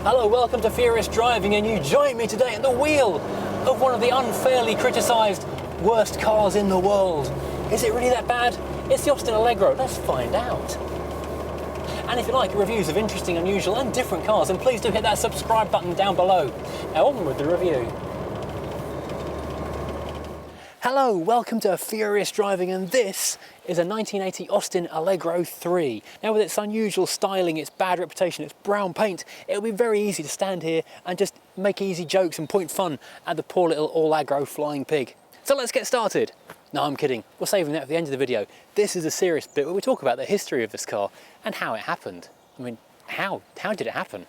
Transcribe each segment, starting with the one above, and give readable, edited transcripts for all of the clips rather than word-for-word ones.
Hello, welcome to Furious Driving, and you join me today at the wheel of one of the unfairly criticised worst cars in the world. Is it really that bad? It's the Austin Allegro. Let's find out. And if you like reviews of interesting, unusual and different cars, then please do hit that subscribe button down below. Now on with the review. Hello, welcome to Furious Driving, and this is a 1980 Austin Allegro 3. Now with its unusual styling, its bad reputation, its brown paint, it'll be very easy to stand here and just make easy jokes and point fun at the poor little all-aggro flying pig. So let's get started. No, I'm kidding. We're saving that for the end of the video. This is a serious bit where we talk about the history of this car and how it happened. I mean, how did it happen?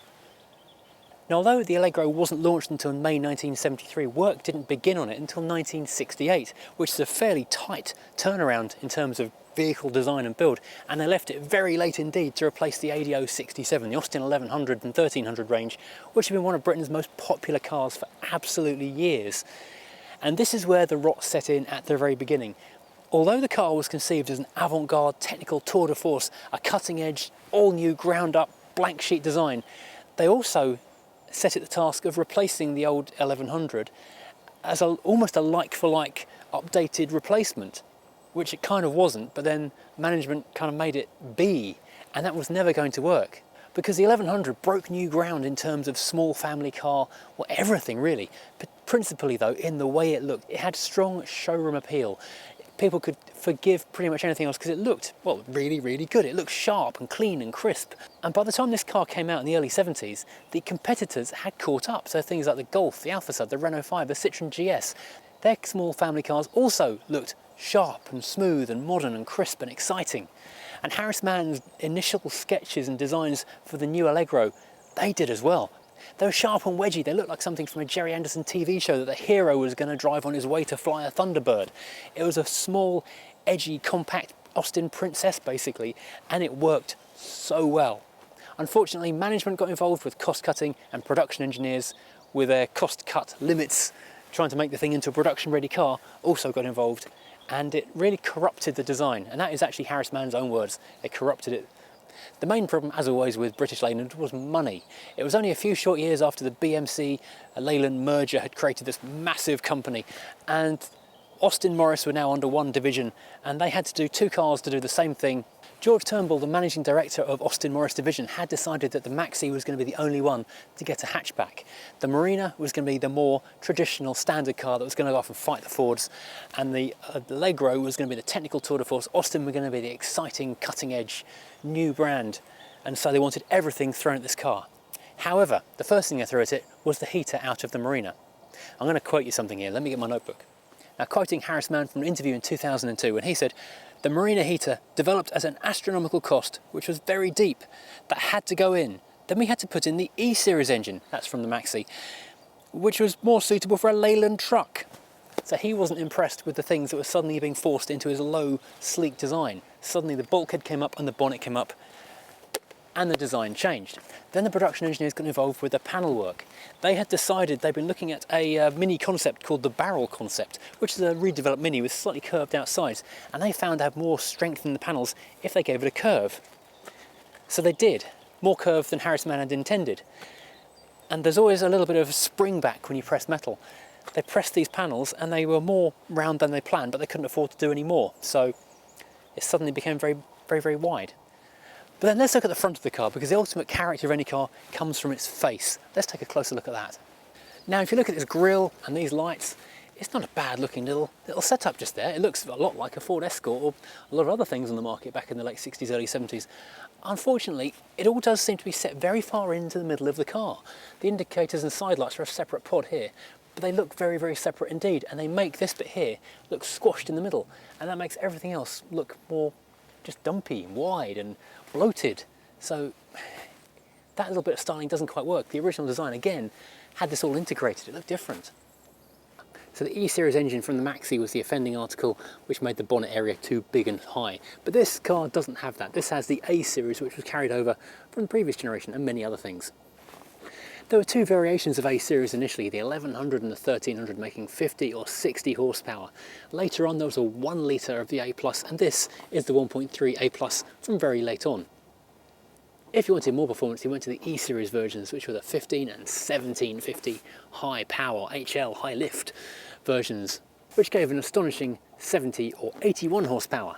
Now, although the Allegro wasn't launched until May 1973, work didn't begin on it until 1968, which is a fairly tight turnaround in terms of vehicle design and build, and they left it very late indeed to replace the ADO 67, the Austin 1100 and 1300 range, which have been one of Britain's most popular cars for absolutely years. And this is where the rot set in at the very beginning. Although the car was conceived as an avant-garde technical tour de force, a cutting-edge, all-new, ground-up, blank sheet design, they also set it the task of replacing the old 1100 as almost a like-for-like updated replacement, which it kind of wasn't, but then management kind of made it be, and that was never going to work. Because the 1100 broke new ground in terms of small family car, well, everything really, but principally though in the way it looked. It had strong showroom appeal. People could forgive pretty much anything else because it looked, well, really, really good. It looked sharp and clean and crisp. And by the time this car came out in the early 70s, the competitors had caught up. So things like the Golf, the Alfa Sub, the Renault 5, the Citroën GS, their small family cars also looked sharp and smooth and modern and crisp and exciting. And Harris Mann's initial sketches and designs for the new Allegro, they did as well. They were sharp and wedgy. They looked like something from a Jerry Anderson TV show that the hero was going to drive on his way to fly a Thunderbird. It was a small, edgy, compact Austin princess, basically, and it worked so well. Unfortunately, management got involved with cost-cutting, and production engineers, with their cost-cut limits, trying to make the thing into a production-ready car, also got involved, and it really corrupted the design. And that is actually Harris Mann's own words. It corrupted it. The main problem, as always with British Leyland, was money. It was only a few short years after the BMC Leyland merger had created this massive company, and Austin Morris were now under one division, and they had to do two cars to do the same thing. George Turnbull, the managing director of Austin Morris division, had decided that the Maxi was going to be the only one to get a hatchback. The Marina was going to be the more traditional standard car that was going to go off and fight the Fords, and the Allegro was going to be the technical tour de force. Austin were going to be the exciting, cutting-edge new brand, and so they wanted everything thrown at this car. However, the first thing they threw at it was the heater out of the Marina. I'm going to quote you something here. Let me get my notebook. Now, quoting Harris Mann from an interview in 2002, when he said, "The Marina heater developed at an astronomical cost, which was very deep, that had to go in. Then we had to put in the E-Series engine," that's from the Maxi, "which was more suitable for a Leyland truck." So he wasn't impressed with the things that were suddenly being forced into his low, sleek design. Suddenly the bulkhead came up and the bonnet came up, and the design changed. Then the production engineers got involved with the panel work. They had decided they'd been looking at a mini concept called the barrel concept, which is a redeveloped mini with slightly curved out sides, and they found to have more strength in the panels if they gave it a curve. So they did, more curve than Harris Mann had intended. And there's always a little bit of spring back when you press metal. They pressed these panels and they were more round than they planned, but they couldn't afford to do any more. So it suddenly became very, very, very wide. But then let's look at the front of the car, because the ultimate character of any car comes from its face. Let's take a closer look at that. Now, if you look at this grille and these lights, it's not a bad looking little setup just there. It looks a lot like a Ford Escort or a lot of other things on the market back in the late 60s, early 70s. Unfortunately, it all does seem to be set very far into the middle of the car. The indicators and side lights are a separate pod here, but they look very, very separate indeed, and they make this bit here look squashed in the middle, and that makes everything else look more just dumpy and wide and bloated. So that little bit of styling doesn't quite work. The original design, again, had this all integrated. It looked different. So the E-Series engine from the Maxi was the offending article, which made the bonnet area too big and high. But this car doesn't have that. This has the A-Series, which was carried over from the previous generation, and many other things. There were two variations of A-Series initially, the 1100 and the 1300, making 50 or 60 horsepower. Later on there was a 1 litre of the A+, and this is the 1.3 A+ from very late on. If you wanted more performance, you went to the E-Series versions, which were the 15 and 1750 high power HL high lift versions, which gave an astonishing 70 or 81 horsepower.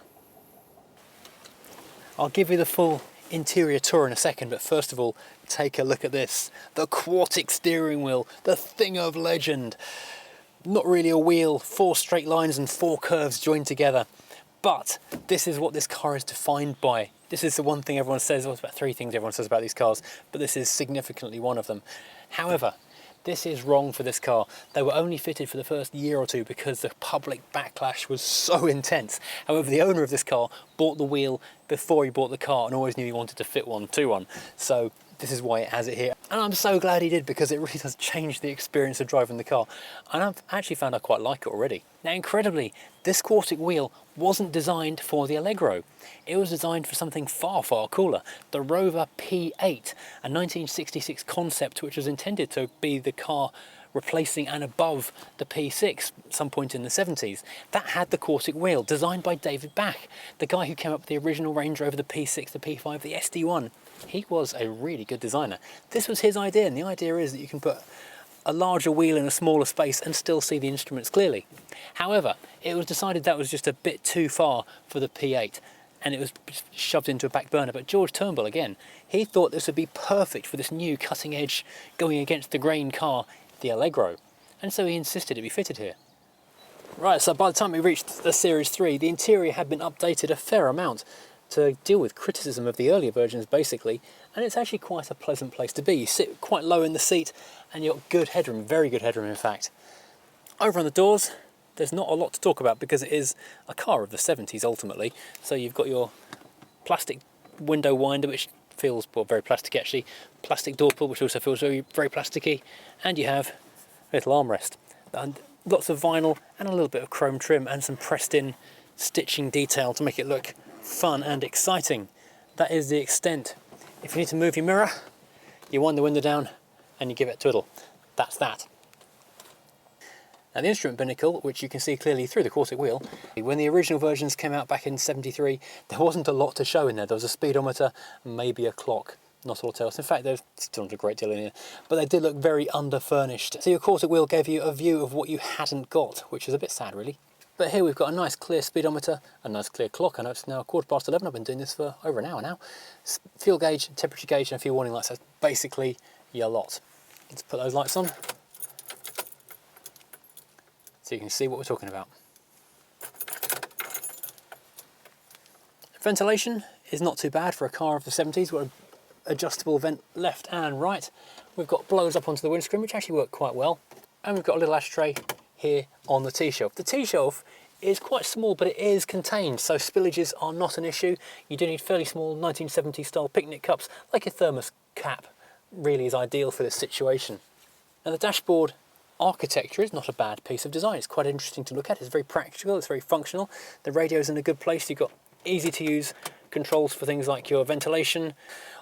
I'll give you the full interior tour in a second, but first of all, take a look at this. The quartic steering wheel, the thing of legend. Not really a wheel, 4 straight lines and 4 curves joined together. But this is what this car is defined by. This is the one thing everyone says, well, it's about 3 things everyone says about these cars, but this is significantly one of them. However, this is wrong for this car. They were only fitted for the first year or two because the public backlash was so intense. However, the owner of this car bought the wheel before he bought the car and always knew he wanted to fit one to one. So this is why it has it here. And I'm so glad he did, because it really does change the experience of driving the car. And I've actually found I quite like it already. Now, incredibly, this quartic wheel wasn't designed for the Allegro. It was designed for something far, far cooler. The Rover P8, a 1966 concept which was intended to be the car replacing and above the P6 at some point in the 70s. That had the quartic wheel, designed by David Bach, the guy who came up with the original Range Rover, the P6, the P5, the SD1. He was a really good designer. This was his idea, and the idea is that you can put a larger wheel in a smaller space and still see the instruments clearly. However, it was decided that was just a bit too far for the P8, and it was shoved into a back burner. But George Turnbull, again, he thought this would be perfect for this new cutting edge, going against the grain car, the Allegro, and so he insisted it be fitted here. Right, so by the time we reached the Series 3, the interior had been updated a fair amount to deal with criticism of the earlier versions, basically, and it's actually quite a pleasant place to be. You sit quite low in the seat and you've got good headroom, very good headroom in fact. Over on the doors, there's not a lot to talk about because it is a car of the 70s ultimately. So you've got your plastic window winder, which feels, well, very plastic actually, plastic door pull, which also feels very, very plasticky, and you have a little armrest. And lots of vinyl and a little bit of chrome trim and some pressed in stitching detail to make it look fun and exciting. That is the extent. If you need to move your mirror, you wind the window down and you give it a twiddle. That's that. Now the instrument binnacle, which you can see clearly through the quartic wheel, when the original versions came out back in '73, there wasn't a lot to show in there. There was a speedometer, maybe a clock, not a lot else. In fact, there's still not a great deal in here, but they did look very under-furnished. So your quartic wheel gave you a view of what you hadn't got, which is a bit sad really. But here we've got a nice clear speedometer, a nice clear clock. I know it's now 11:15. I've been doing this for over an hour now. Fuel gauge, temperature gauge, and a few warning lights. That's basically your lot. Let's put those lights on so you can see what we're talking about. Ventilation is not too bad for a car of the 70s. We've got an adjustable vent left and right. We've got blowers up onto the windscreen, which actually work quite well. And we've got a little ashtray here on the T-shelf. The T-shelf is quite small, but it is contained, so spillages are not an issue. You do need fairly small 1970s style picnic cups, like a thermos cap really is ideal for this situation. Now the dashboard architecture is not a bad piece of design. It's quite interesting to look at. It's very practical, it's very functional. The radio's in a good place. You've got easy to use controls for things like your ventilation,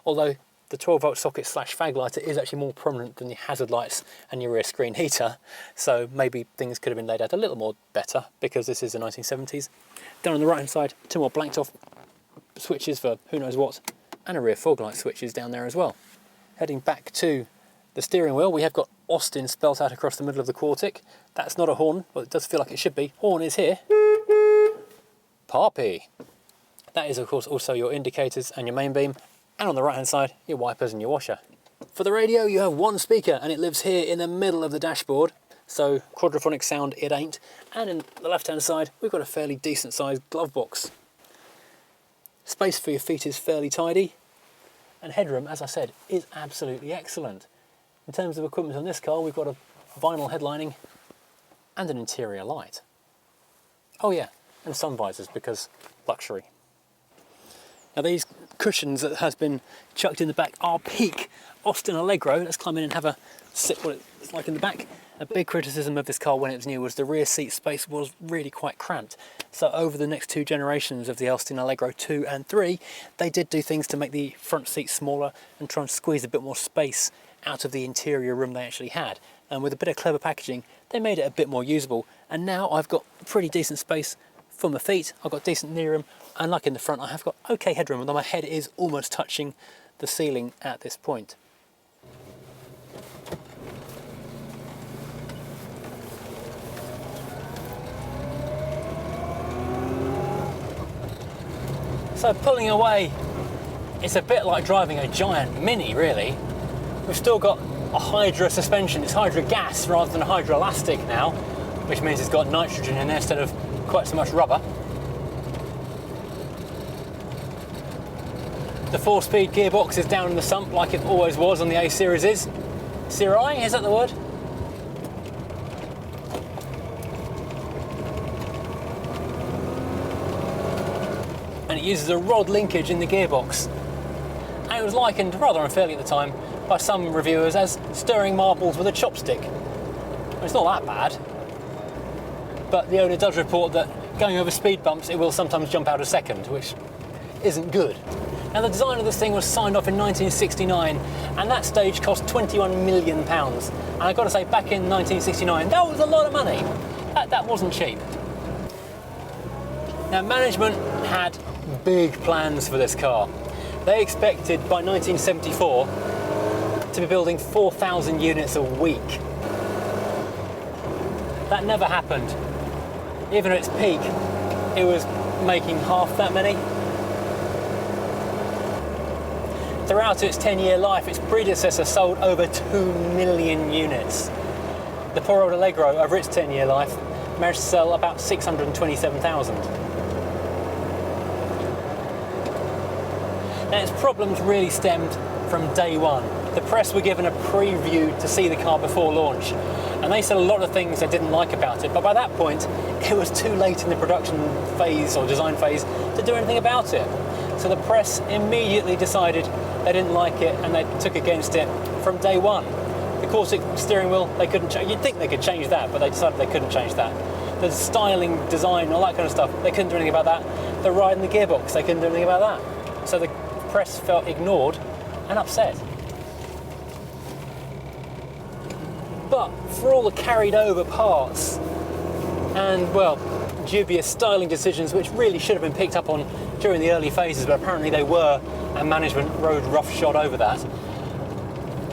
although the 12-volt socket / fag lighter is actually more prominent than the hazard lights and your rear screen heater, so maybe things could have been laid out a little more better because this is the 1970s. Down on the right hand side, 2 more blanked off switches for who knows what, and a rear fog light switch is down there as well. Heading back to the steering wheel, we have got Austin spelt out across the middle of the quartic. That's not a horn, but it does feel like it should be. Horn is here. Poppy. That is of course also your indicators and your main beam, and on the right hand side, your wipers and your washer. For the radio, you have 1 speaker, and it lives here in the middle of the dashboard, so quadraphonic sound it ain't. And in the left hand side, we've got a fairly decent sized glove box. Space for your feet is fairly tidy, and headroom, as I said, is absolutely excellent. In terms of equipment on this car, we've got a vinyl headlining and an interior light. Oh yeah, and sun visors, because luxury. Now these cushions that has been chucked in the back are peak Austin Allegro. Let's climb in and have a sit what it's like in the back. A big criticism of this car when it was new was the rear seat space was really quite cramped. So over the next 2 generations of the Austin Allegro 2 and 3, they did do things to make the front seat smaller and try and squeeze a bit more space out of the interior room they actually had. And with a bit of clever packaging, they made it a bit more usable. And now I've got pretty decent space for my feet. I've got decent knee room, and like in the front, I have got okay headroom, although my head is almost touching the ceiling at this point. So pulling away, it's a bit like driving a giant Mini, really. We've still got a Hydra suspension. It's Hydra gas rather than Hydroelastic now, which means it's got nitrogen in there instead of quite so much rubber. The 4-speed gearbox is down in the sump like it always was on the A series is. Series, is that the word? And it uses a rod linkage in the gearbox. And it was likened, rather unfairly at the time, by some reviewers as stirring marbles with a chopstick. It's not that bad, but the owner does report that going over speed bumps it will sometimes jump out a second, which isn't good. Now the design of this thing was signed off in 1969, and that stage cost £21 million. And I've got to say, back in 1969, that was a lot of money. That wasn't cheap. Now management had big plans for this car. They expected by 1974 to be building 4,000 units a week. That never happened. Even at its peak, it was making half that many. Throughout its 10-year life, its predecessor sold over 2 million units. The poor old Allegro, over its 10-year life, managed to sell about 627,000. Now, its problems really stemmed from day one. The press were given a preview to see the car before launch, and they said a lot of things they didn't like about it, but by that point, it was too late in the production phase or design phase to do anything about it. So the press immediately decided they didn't like it and they took against it from day one. The quartic steering wheel, they couldn't change. You'd think they could change that, but they decided they couldn't change that. The styling, design, all that kind of stuff, they couldn't do anything about that. The ride in the gearbox, they couldn't do anything about that. So the press felt ignored and upset. But for all the carried over parts and, well, dubious styling decisions which really should have been picked up on during the early phases, but apparently they were, and management rode roughshod over that,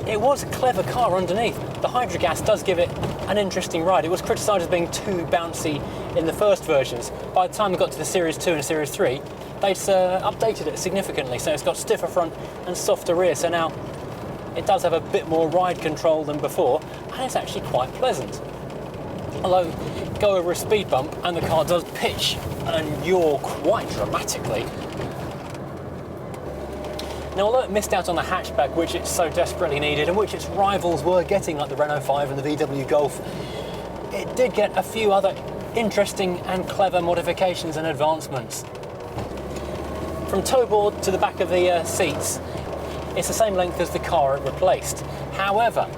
it was a clever car underneath. The Hydra gas does give it an interesting ride. It was criticised as being too bouncy in the first versions. By the time we got to the Series 2 and Series 3, they'd updated it significantly, so it's got stiffer front and softer rear, so now it does have a bit more ride control than before, and it's actually quite pleasant. Although, go over a speed bump and the car does pitch and yaw quite dramatically. Now, although it missed out on the hatchback which it so desperately needed and which its rivals were getting, like the Renault 5 and the VW Golf, it did get a few other interesting and clever modifications and advancements. From toe board to the back of the seats, it's the same length as the car it replaced. However,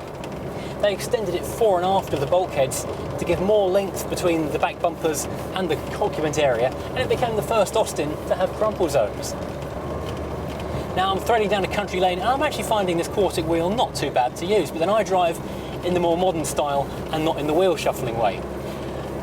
they extended it fore and aft of the bulkheads to give more length between the back bumpers and the occupant area, and it became the first Austin to have crumple zones. Now I'm threading down a country lane and I'm actually finding this quartic wheel not too bad to use, but then I drive in the more modern style and not in the wheel shuffling way.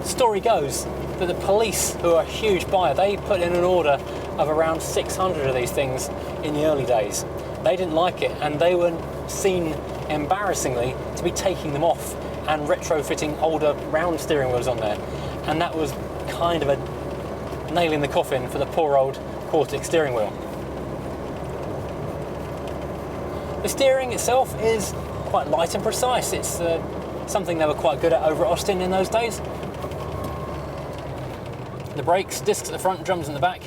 Story goes that the police, who are a huge buyer, they put in an order of around 600 of these things in the early days. They didn't like it and they were seen, embarrassingly, to be taking them off and retrofitting older round steering wheels on there. And that was kind of a nail in the coffin for the poor old quartic steering wheel. The steering itself is quite light and precise. It's something they were quite good at over at Austin in those days. The brakes, discs at the front, drums in the back,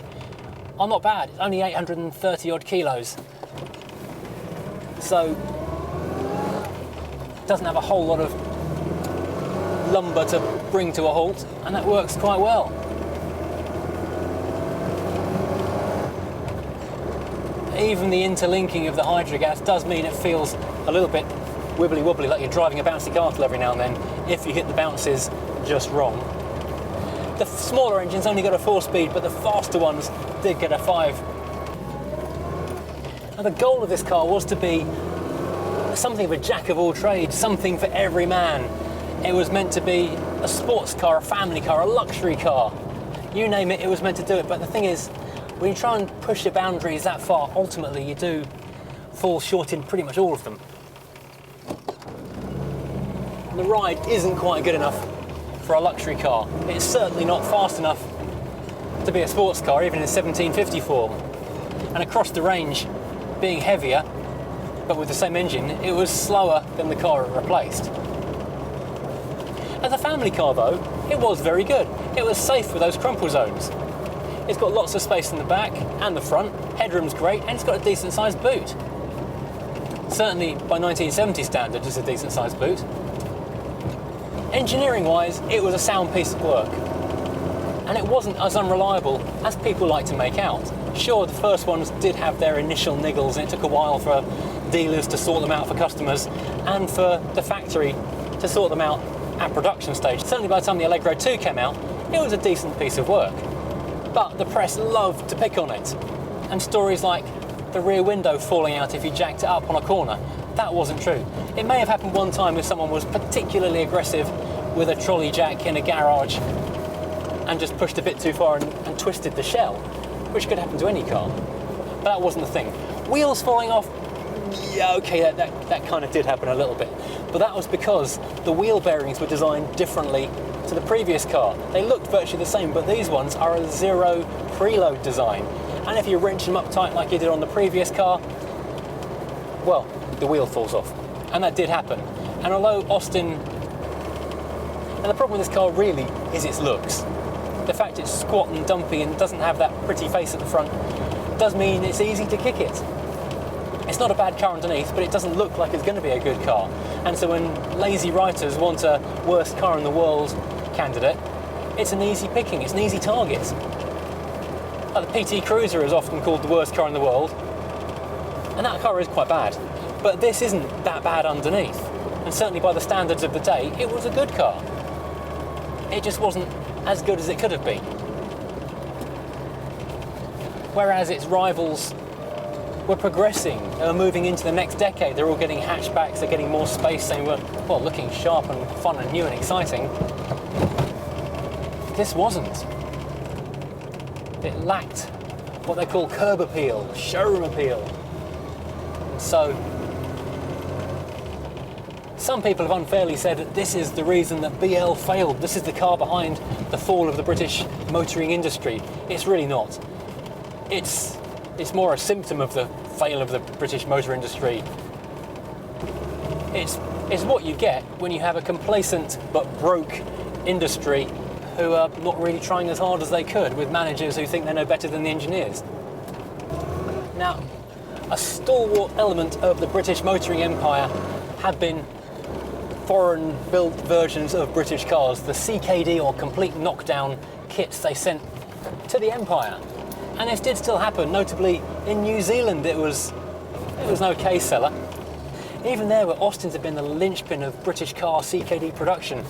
are not bad. It's only 830 odd kilos. So, it doesn't have a whole lot of lumber to bring to a halt, and that works quite well. Even the interlinking of the Hydra gas does mean it feels a little bit wibbly wobbly, like you're driving a bouncy castle every now and then, if you hit the bounces just wrong. The smaller engines only got a 4-speed, but the faster ones did get a 5. Now the goal of this car was to be something of a jack of all trades, something for every man. It was meant to be a sports car, a family car, a luxury car. You name it, it was meant to do it. But the thing is, when you try and push your boundaries that far, ultimately you do falls short in pretty much all of them. The ride isn't quite good enough for a luxury car. It's certainly not fast enough to be a sports car, even in 1750 form. And across the range, being heavier, but with the same engine, it was slower than the car it replaced. As a family car though, it was very good. It was safe with those crumple zones. It's got lots of space in the back and the front, headroom's great, and it's got a decent sized boot. Certainly by 1970 standards, it's a decent sized boot. Engineering wise, it was a sound piece of work. And it wasn't as unreliable as people like to make out. Sure, the first ones did have their initial niggles, and it took a while for dealers to sort them out for customers and for the factory to sort them out at production stage. Certainly by the time the Allegro 2 came out, it was a decent piece of work. But the press loved to pick on it. And stories like the rear window falling out if you jacked it up on a corner, that wasn't true. It may have happened one time if someone was particularly aggressive with a trolley jack in a garage and just pushed a bit too far and twisted the shell, which could happen to any car. But that wasn't the thing. Wheels falling off, yeah, okay, that kind of did happen a little bit. But that was because the wheel bearings were designed differently to the previous car. They looked virtually the same, but these ones are a zero preload design. And if you wrench them up tight like you did on the previous car, well, the wheel falls off. And that did happen. And although Austin... And the problem with this car really is its looks. The fact it's squat and dumpy and doesn't have that pretty face at the front does mean it's easy to kick it. It's not a bad car underneath, but it doesn't look like it's going to be a good car. And so when lazy writers want a worst car in the world candidate, it's an easy picking, it's an easy target. Like the PT Cruiser is often called the worst car in the world, and that car is quite bad. But this isn't that bad underneath, and certainly by the standards of the day, it was a good car. It just wasn't as good as it could have been. Whereas its rivals were progressing, they were moving into the next decade, they're all getting hatchbacks, they're getting more space, they were, well, looking sharp and fun and new and exciting. This wasn't. It lacked what they call curb appeal, showroom appeal. So, some people have unfairly said that this is the reason that BL failed. This is the car behind the fall of the British motoring industry. It's really not. It's more a symptom of the fail of the British motor industry. It's what you get when you have a complacent but broke industry who are not really trying as hard as they could, with managers who think they know better than the engineers. Now, a stalwart element of the British motoring empire had been foreign-built versions of British cars, the CKD or complete knockdown kits they sent to the empire. And this did still happen, notably in New Zealand it was an okay seller. Even there, where Austin's had been the linchpin of British car CKD production,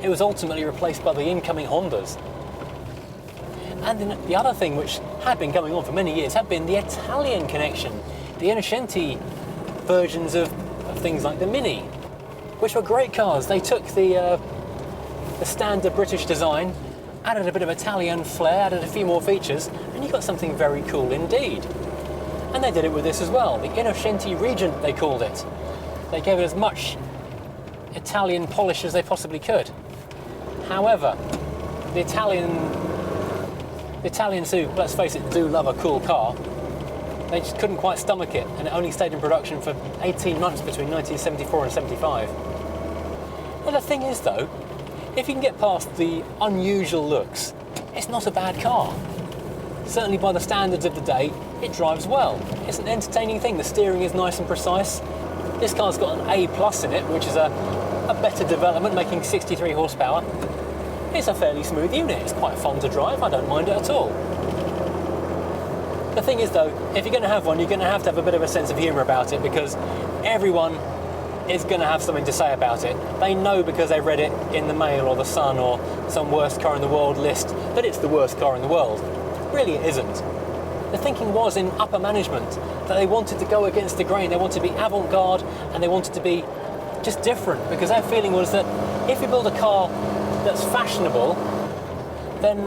it was ultimately replaced by the incoming Hondas. And then the other thing which had been going on for many years had been the Italian connection, the Innocenti versions of things like the Mini, which were great cars. They took the standard British design, added a bit of Italian flair, added a few more features, and you got something very cool indeed. And they did it with this as well, the Innocenti Regent they called it. They gave it as much Italian polish as they possibly could. However, the Italians who, let's face it, do love a cool car, they just couldn't quite stomach it, and it only stayed in production for 18 months between 1974 and 75. And the thing is though, if you can get past the unusual looks, it's not a bad car. Certainly by the standards of the day, it drives well. It's an entertaining thing, the steering is nice and precise. This car's got an A+ in it, which is a better development, making 63 horsepower. It's a fairly smooth unit, it's quite fun to drive, I don't mind it at all. The thing is though, if you're going to have one, you're going to have a bit of a sense of humour about it, because everyone is going to have something to say about it. They know because they read it in the Mail or the Sun or some worst car in the world list that it's the worst car in the world. Really it isn't. The thinking was in upper management that they wanted to go against the grain, they wanted to be avant-garde and they wanted to be just different, because their feeling was that if you build a car that's fashionable, then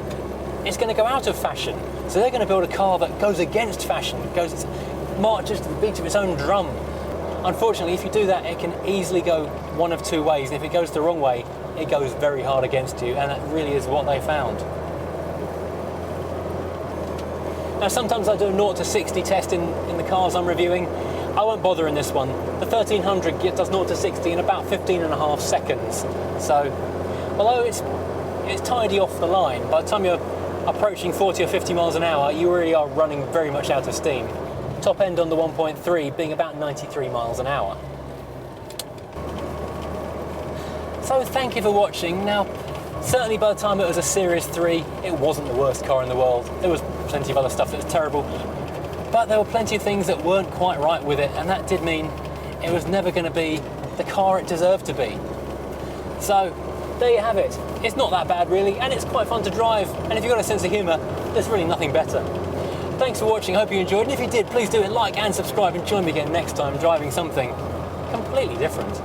it's going to go out of fashion. So they're going to build a car that goes against fashion, marches to the beat of its own drum. Unfortunately, if you do that, it can easily go one of two ways. And if it goes the wrong way, it goes very hard against you, and that really is what they found. Now, sometimes I do a 0 to 60 test in the cars I'm reviewing. I won't bother in this one. The 1300 does 0 to 60 in about 15.5 seconds. So, although it's tidy off the line, by the time you're approaching 40 or 50 miles an hour, you really are running very much out of steam. Top end on the 1.3 being about 93 miles an hour. So thank you for watching. Now, certainly by the time it was a Series 3, it wasn't the worst car in the world. There was plenty of other stuff that was terrible, but there were plenty of things that weren't quite right with it, and that did mean it was never going to be the car it deserved to be. So, there you have it. It's not that bad really, and it's quite fun to drive, and if you've got a sense of humour, there's really nothing better. Thanks for watching, hope you enjoyed, and if you did, please do like and subscribe and join me again next time driving something completely different.